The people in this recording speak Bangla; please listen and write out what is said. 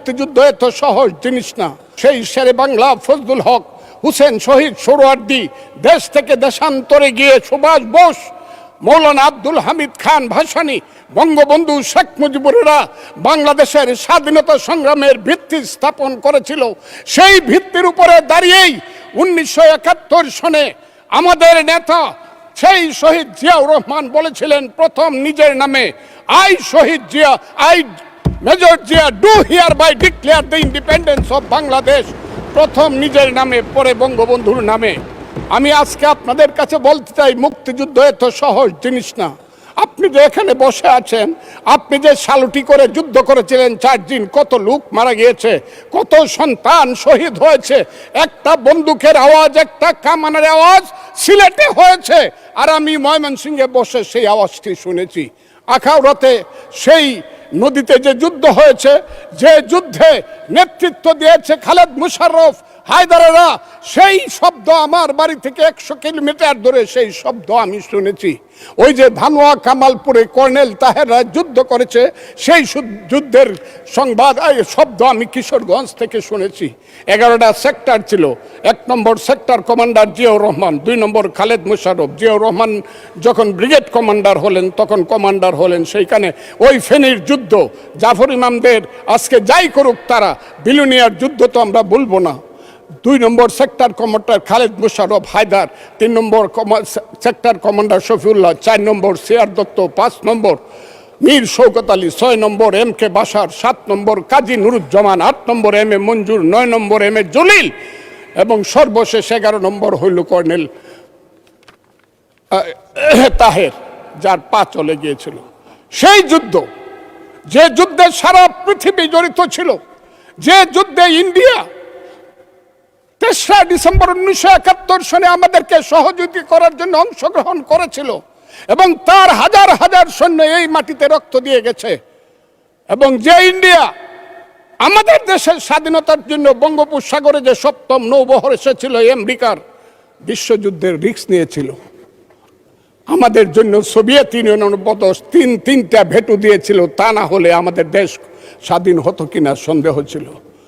মুক্তিযুদ্ধ এত সহজ জিনিস না। সেই শেরে বাংলা ফজলুল হক, হুসেন শহীদ সোহরাওয়ার্দী দেশ থেকে দেশান্তরে গিয়ে সুভাষ বোস, মৌলানা আব্দুল হামিদ খান ভাসানী, বঙ্গবন্ধু শেখ মুজিবুরেরা বাংলাদেশের স্বাধীনতা সংগ্রামের ভিত্তি স্থাপন করেছিল। সেই ভিত্তির উপরে দাঁড়িয়েই 1971 সনে আমাদের নেতা সেই শহীদ জিয়াউর রহমান বলেছিলেন প্রথম নিজের নামে, I Shaheed Zia, I major Zia do hereby declare the independence of Bangladesh, প্রথম নিজের নামে, পরে বঙ্গবন্ধুর নামে। আমি আজকে আপনাদের কাছে বলতে চাই, মুক্তিযুদ্ধ এত সহজ জিনিস না। আপনি যে এখানে বসে আছেন, আপনি যে সালুটি করে যুদ্ধ করেছিলেন 4 দিন, কত লোক মারা গিয়েছে, কত সন্তান শহীদ হয়েছে, একটা বন্দুকের আওয়াজ, একটা কামানের আওয়াজ সিলেটে হয়েছে, আর আমি ময়মনসিংহে বসে সেই আওয়াজটি শুনেছি। আখাউড়াতে সেই নদীতে যে যুদ্ধ হয়েছে, যে যুদ্ধে নেতৃত্ব দিয়েছে খালেদ মুশাররফ, হায়দারেরা, সেই শব্দ আমার বাড়ি থেকে 100 কিলোমিটার দূরে সেই শব্দ আমি শুনেছি। ওই যে ধানোয়া কামালপুরে কর্নেল তাহেররা যুদ্ধ করেছে, সেই যুদ্ধের সংবাদ শব্দ আমি কিশোরগঞ্জ থেকে শুনেছি। 11টা সেক্টর ছিল, 1 নম্বর সেক্টর কমান্ডার জিয়াউর রহমান, 2 নম্বর খালেদ মুশাররফ। জিয়াউর রহমান যখন ব্রিগেড কমান্ডার হলেন, তখন কমান্ডার হলেন সেইখানে। ওই ফেনীর যুদ্ধ, জাফর ইমামদের আজকে যাই করুক তারা, বিলুনিয়ার যুদ্ধ তো আমরা বলবো না। 2 নম্বর সেক্টর কমান্ডার খালেদ মুশাররফ হায়দার, 3 নম্বর সেক্টর কমান্ডার শফিউল্লাহ, 4 নম্বর সিআর দত্ত, 5 নম্বর মীর শৌকত আলী, 6 নম্বর MK বাশার, 7 নম্বর কাজী নুরুজ্জামান, 8 নম্বর MA মঞ্জুর, 9 নম্বর MA জলিল, এবং সর্বশেষ 11 নম্বর হইল কর্নেল তাহের, যার পা চলে গিয়েছিল। সেই যুদ্ধ, যে যুদ্ধে সারা পৃথিবী জড়িত ছিল, যে যুদ্ধে ইন্ডিয়া 3রা ডিসেম্বর 1971 সনে আমাদেরকে সহযোগিতা করার জন্য অংশগ্রহণ করেছিল, এবং তার হাজার হাজার সৈন্য এই মাটিতে রক্ত দিয়ে গেছে, এবং যে ইন্ডিয়া আমাদের দেশের স্বাধীনতার জন্য বঙ্গোপসাগরে যে 7ম নৌবহর এসেছিল, আমেরিকার বিশ্বযুদ্ধের রিস্ক নিয়েছিল, আমাদের জন্য সোভিয়েত ইউনিয়নের মতো 3টা ভেটো দিয়েছিল, তা না হলে আমাদের দেশ স্বাধীন হতো কিনা সন্দেহ ছিল।